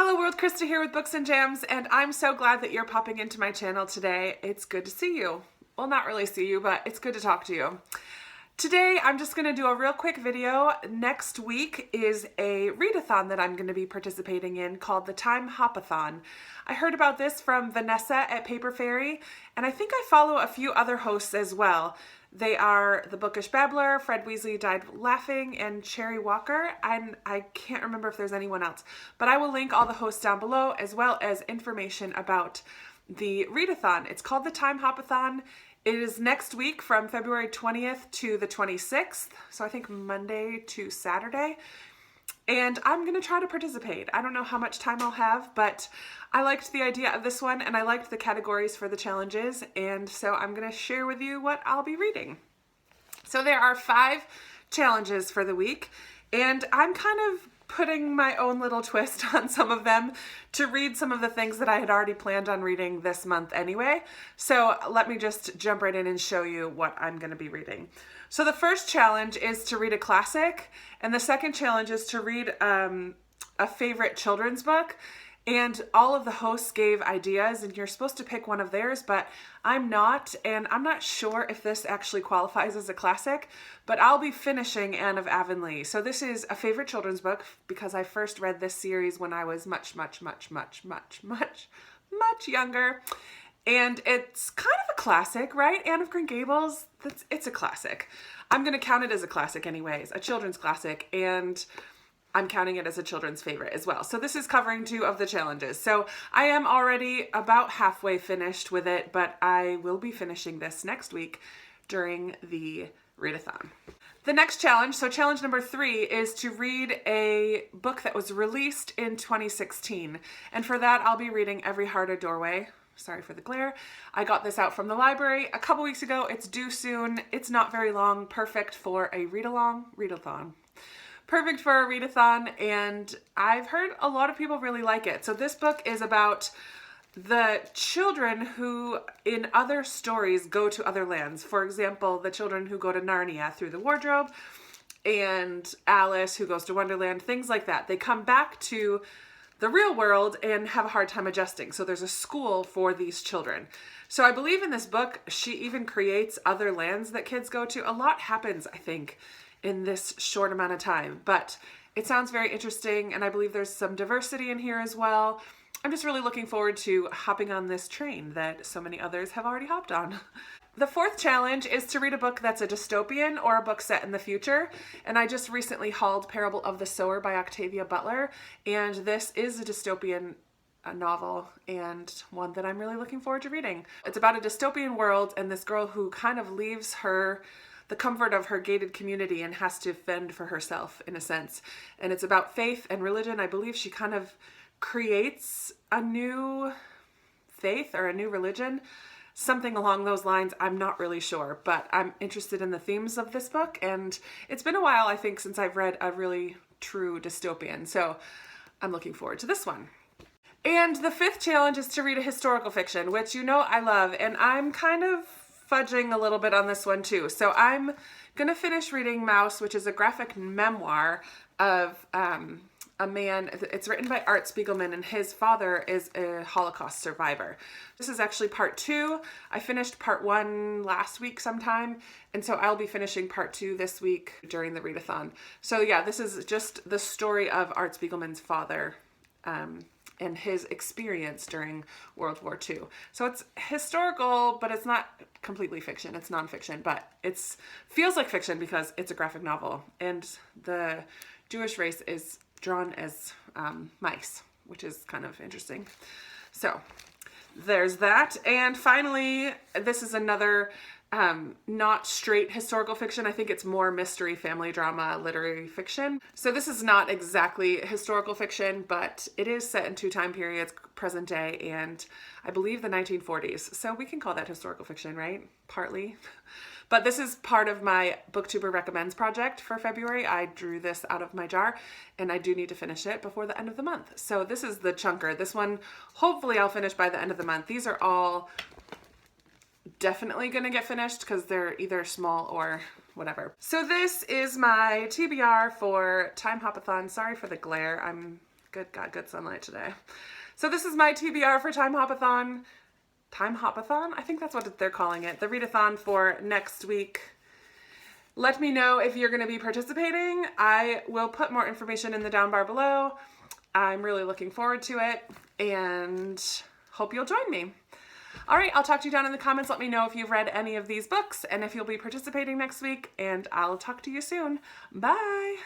Hello world, Krista here with Books and Jams, and I'm so glad that you're popping into my channel today. It's good to see you. Well, not really see you, but it's good to talk to you. Today, I'm just gonna do a real quick video. Next week is a readathon that I'm gonna be participating in called the TimeHopAThon. I heard about this from Vanessa at Paper Fairy, and I think I follow a few other hosts as well. They are The Bookish Babbler, Fred Weasley Died Laughing, and Cherry Walker, and I can't remember if there's anyone else. But I will link all the hosts down below, as well as information about the readathon. It's called the TimeHopAthon. It is next week from February 20th to the 26th, so I think Monday to Saturday. And I'm gonna try to participate. I don't know how much time I'll have, but I liked the idea of this one and I liked the categories for the challenges, and so I'm gonna share with you what I'll be reading. So there are 5 challenges for the week, and I'm kind of putting my own little twist on some of them to read some of the things that I had already planned on reading this month anyway. So let me just jump right in and show you what I'm going to be reading. So the first challenge is to read a classic, and the second challenge is to read a favorite children's book. And all of the hosts gave ideas, and you're supposed to pick one of theirs, but I'm not, and I'm not sure if this actually qualifies as a classic, but I'll be finishing Anne of Avonlea. So this is a favorite children's book because I first read this series when I was much younger. And it's kind of a classic, right? Anne of Green Gables, it's a classic. I'm going to count it as a classic anyways, a children's classic, and I'm counting it as a children's favorite as well. So this is covering 2 of the challenges. So I am already about halfway finished with it, but I will be finishing this next week during the readathon. The next challenge, so challenge number 3, is to read a book that was released in 2016. And for that, I'll be reading Every Heart a Doorway. Sorry for the glare. I got this out from the library a couple weeks ago. It's due soon. It's not very long. Perfect for a readathon. Perfect for a readathon, and I've heard a lot of people really like it. So this book is about the children who in other stories go to other lands. For example, the children who go to Narnia through the wardrobe, and Alice who goes to Wonderland, things like that. They come back to the real world and have a hard time adjusting. So there's a school for these children. So I believe in this book, she even creates other lands that kids go to. A lot happens, I think, in this short amount of time, but it sounds very interesting, and I believe there's some diversity in here as well. I'm just really looking forward to hopping on this train that so many others have already hopped on. The 4th challenge is to read a book that's a dystopian or a book set in the future, and I just recently hauled Parable of the Sower by Octavia Butler, and this is a dystopian novel and one that I'm really looking forward to reading. It's about a dystopian world and this girl who kind of leaves the comfort of her gated community and has to fend for herself in a sense. And it's about faith and religion. I believe she kind of creates a new faith or a new religion, something along those lines. I'm not really sure, but I'm interested in the themes of this book, and it's been a while, I think, since I've read a really true dystopian, so I'm looking forward to this one. And the 5th challenge is to read a historical fiction, which you know I love, and I'm kind of fudging a little bit on this one too. So I'm gonna finish reading Mouse, which is a graphic memoir of a man. It's written by Art Spiegelman, and his father is a Holocaust survivor. This is actually part 2. I finished part 1 last week sometime, and so I'll be finishing part 2 this week during the readathon. So yeah, this is just the story of Art Spiegelman's father and his experience during World War II. So it's historical, but it's not completely fiction. It's nonfiction, but it feels like fiction because it's a graphic novel, and the Jewish race is drawn as mice, which is kind of interesting. So there's that. And finally, this is another not straight historical fiction. I think it's more mystery, family drama, literary fiction. So this is not exactly historical fiction, but it is set in 2 time periods, present day, and I believe the 1940s. So we can call that historical fiction, right? Partly. But this is part of my Booktuber Recommends project for February. I drew this out of my jar, and I do need to finish it before the end of the month. So this is the chunker. This one, hopefully I'll finish by the end of the month. These are all definitely gonna get finished because they're either small or whatever. So this is my TBR for TimeHopAthon. Sorry for the glare. I'm Got good sunlight today. So this is my TBR for TimeHopAthon. TimeHopAthon? I think that's what they're calling it. The readathon for next week. Let me know if you're going to be participating. I will put more information in the down bar below. I'm really looking forward to it and hope you'll join me. All right, I'll talk to you down in the comments. Let me know if you've read any of these books and if you'll be participating next week, and I'll talk to you soon. Bye.